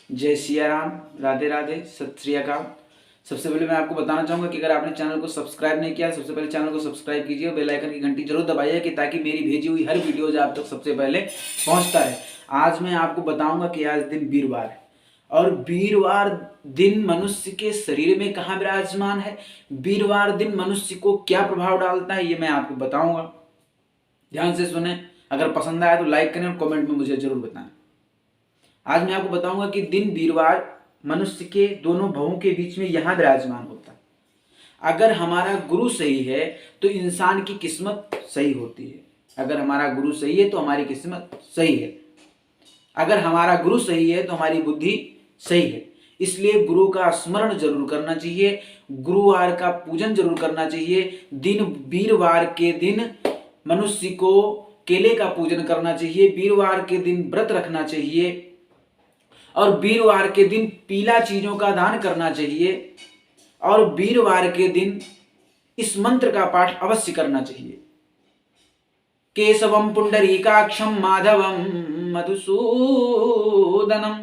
जय सिया राम, राधे राधे, सत श्री अकाल। सबसे पहले मैं आपको बताना चाहूँगा कि अगर आपने चैनल को सब्सक्राइब नहीं किया, सबसे पहले चैनल को सब्सक्राइब कीजिए और बेल आइकन की घंटी जरूर दबाइए कि ताकि मेरी भेजी हुई हर वीडियोज आप तक सबसे पहले पहुँचता है। आज मैं आपको बताऊँगा कि आज दिन वीरवार है और वीरवार दिन मनुष्य के शरीर में कहाँ विराजमान है, वीरवार दिन मनुष्य को क्या प्रभाव डालता है, ये मैं आपको बताऊँगा। ध्यान से सुने। अगर पसंद आया तो लाइक करें और कमेंट में मुझे जरूर बताएं। आज मैं आपको बताऊंगा कि दिन वीरवार मनुष्य के दोनों भवों के बीच में यहां विराजमान होता है। अगर हमारा गुरु सही है तो इंसान की किस्मत सही होती है। अगर हमारा गुरु सही है तो हमारी किस्मत सही है। अगर हमारा गुरु सही है तो हमारी बुद्धि सही है। इसलिए गुरु का स्मरण जरूर करना चाहिए, गुरुवार का पूजन जरूर करना चाहिए। दिन वीरवार के दिन मनुष्य को केले का पूजन करना चाहिए, वीरवार के दिन व्रत रखना चाहिए और वीरवार के दिन पीला चीजों का दान करना चाहिए और वीरवार के दिन इस मंत्र का पाठ अवश्य करना चाहिए। केशवम पुंडरीकाक्षम माधवम मधुसूदनम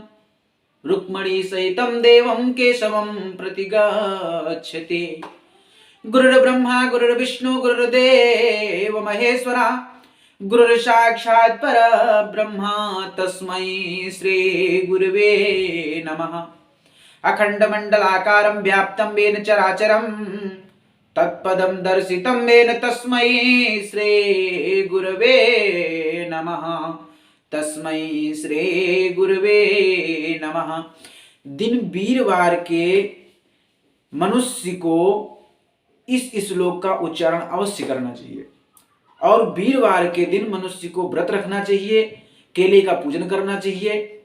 रुक्मणी सहितम देवम केशवम प्रतिगच्छति। गुरुर्ब्रह्मा गुरुर्विष्णु गुरुर्देव महेश्वरा गुरुर्साक्षात् परब्रह्मा तस्मै श्री गुरुवे नमः। अखंडमंडलाकारं व्याप्तं येन चराचरं तत्पदं दर्शितं येन तस्मै श्री गुरुवे नमः। तस्मै श्री गुरुवे नमः। दिन वीरवार के मनुष्य को इस श्लोक का उच्चारण अवश्य करना चाहिए और वीरवार के दिन मनुष्य को व्रत रखना चाहिए, केले का पूजन करना चाहिए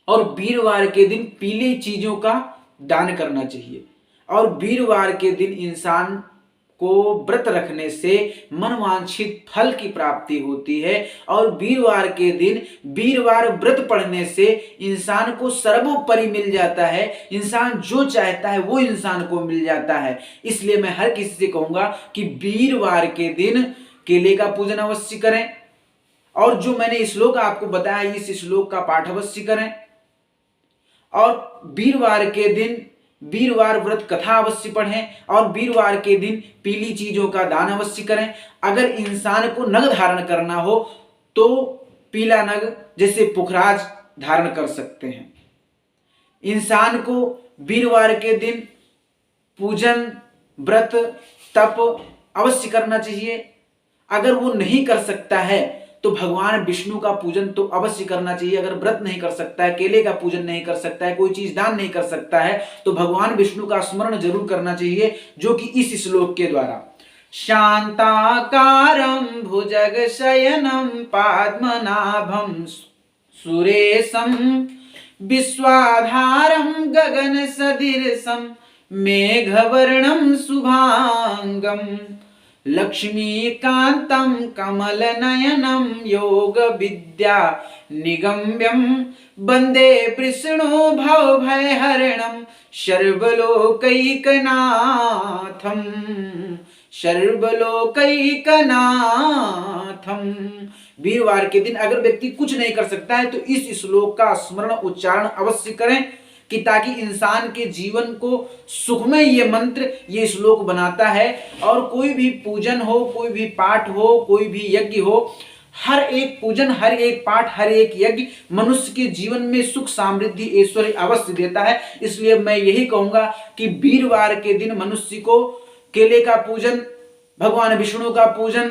और वीरवार के दिन पीली चीजों का दान करना चाहिए। और वीरवार के दिन इंसान को व्रत रखने से मनवांछित फल की प्राप्ति होती है और वीरवार के दिन वीरवार व्रत पढ़ने से इंसान को सर्वोपरि मिल जाता है। इंसान जो चाहता है वो इंसान को मिल जाता है। इसलिए मैं हर किसी से कहूंगा कि वीरवार के दिन केले का पूजन अवश्य करें और जो मैंने श्लोक आपको बताया इस श्लोक का पाठ अवश्य करें और वीरवार के दिन वीरवार व्रत कथा अवश्य पढ़ें और वीरवार के दिन पीली चीजों का दान अवश्य करें। अगर इंसान को नग धारण करना हो तो पीला नग जैसे पुखराज धारण कर सकते हैं। इंसान को वीरवार के दिन पूजन व्रत तप अवश्य करना चाहिए। अगर वो नहीं कर सकता है तो भगवान विष्णु का पूजन तो अवश्य करना चाहिए। अगर व्रत नहीं कर सकता है, केले का पूजन नहीं कर सकता है, कोई चीज दान नहीं कर सकता है तो भगवान विष्णु का स्मरण जरूर करना चाहिए, जो कि इस श्लोक के द्वारा शांताकारं भुजगशयनं पद्मनाभं सुरेशं विश्वाधारं गगनसदृशं मेघवर्णं शुभांगं लक्ष्मीकान्तं कमलनयनं योगविद्या निगम्यं वन्दे विष्णु भवभयहरणं सर्वलोकैकनाथं सर्वलोकैकनाथं। वीरवार के दिन अगर व्यक्ति कुछ नहीं कर सकता है तो इस श्लोक का स्मरण उच्चारण अवश्य करें कि ताकि इंसान के जीवन को सुखमय ये मंत्र ये श्लोक बनाता है। और कोई भी पूजन हो, कोई भी पाठ हो, कोई भी यज्ञ हो, हर एक पूजन, हर एक पाठ, हर एक यज्ञ मनुष्य के जीवन में सुख समृद्धि ऐश्वर्य अवश्य देता है। इसलिए मैं यही कहूंगा कि वीरवार के दिन मनुष्य को केले का पूजन, भगवान विष्णु का पूजन,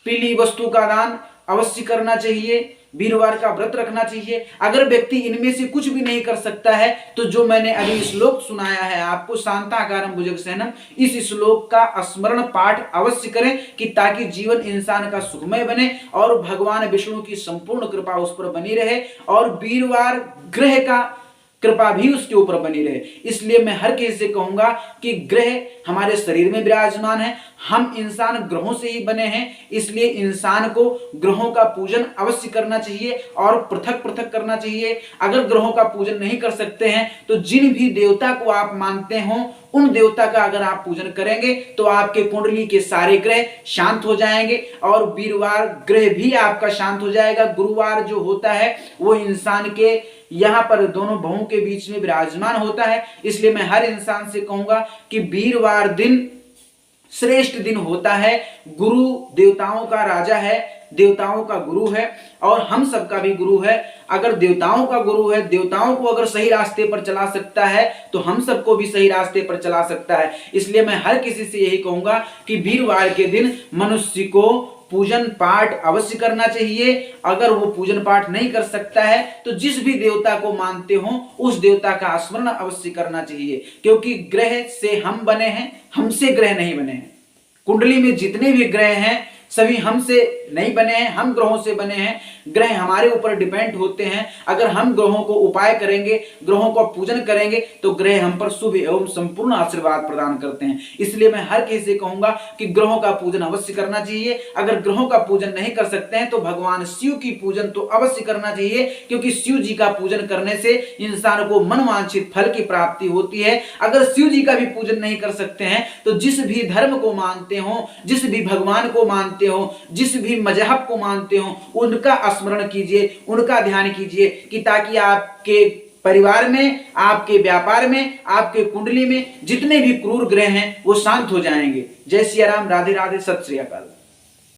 पीली वस्तु का दान अवश्य करना चाहिए, वीरवार का व्रत रखना चाहिए। अगर व्यक्ति इनमें से कुछ भी नहीं कर सकता है तो जो मैंने अभी श्लोक सुनाया है आपको शांताकारं भुजगशयनं, इस श्लोक का स्मरण पाठ अवश्य करें कि ताकि जीवन इंसान का सुखमय बने और भगवान विष्णु की संपूर्ण कृपा उस पर बनी रहे और वीरवार ग्रह का कृपा भी उसके ऊपर बनी रहे। इसलिए मैं हर किसी से कहूंगा कि ग्रह हमारे शरीर में विराजमान है, हम इंसान ग्रहों से ही बने हैं। इसलिए इंसान को ग्रहों का पूजन अवश्य करना चाहिए और पृथक पृथक करना चाहिए। अगर ग्रहों का पूजन नहीं कर सकते हैं तो जिन भी देवता को आप मानते हो उन देवता का अगर आप पूजन करेंगे तो आपके कुंडली के सारे ग्रह शांत हो जाएंगे और वीरवार ग्रह भी आपका शांत हो जाएगा। गुरुवार जो होता है वो इंसान के यहाँ पर दोनों भवों के बीच में विराजमान होता है, इसलिए मैं हर इंसान से कहूंगा कि वीरवार दिन श्रेष्ठ दिन होता है। गुरु देवताओं का राजा है, देवताओं का गुरु है और हम सबका भी गुरु है। अगर देवताओं का गुरु है, देवताओं को अगर सही रास्ते पर चला सकता है तो हम सबको भी सही रास्ते पर चला सकता है। इसलिए मैं हर किसी से यही कहूंगा कि वीरवार के दिन मनुष्य को पूजन पाठ अवश्य करना चाहिए। अगर वो पूजन पाठ नहीं कर सकता है तो जिस भी देवता को मानते हो उस देवता का स्मरण अवश्य करना चाहिए, क्योंकि ग्रह से हम बने हैं, हमसे ग्रह नहीं बने हैं। कुंडली में जितने भी ग्रह हैं सभी हमसे नहीं बने हैं, हम ग्रहों से बने हैं। ग्रह हमारे ऊपर डिपेंड होते हैं। अगर हम ग्रहों को उपाय करेंगे, ग्रहों का पूजन करेंगे तो ग्रह हम पर शुभ एवं संपूर्ण आशीर्वाद प्रदान करते हैं। इसलिए मैं हर किसी से कहूंगा कि ग्रहों का पूजन अवश्य करना चाहिए। अगर ग्रहों का पूजन नहीं कर सकते हैं तो भगवान शिव की पूजन तो अवश्य करना चाहिए, क्योंकि शिव जी का पूजन करने से इंसान को मनवांछित फल की प्राप्ति होती है। अगर शिव जी का भी पूजन नहीं कर सकते हैं तो जिस भी धर्म को मानते हो, जिस भी भगवान को मानते हो, जिस भी मजहब को मानते हो, उनका स्मरण कीजिए, उनका ध्यान कीजिए कि ताकि आपके परिवार में, आपके व्यापार में, आपके कुंडली में जितने भी क्रूर ग्रह हैं वो शांत हो जाएंगे। जय सिया राम, राधे राधे, सत श्री अकाल।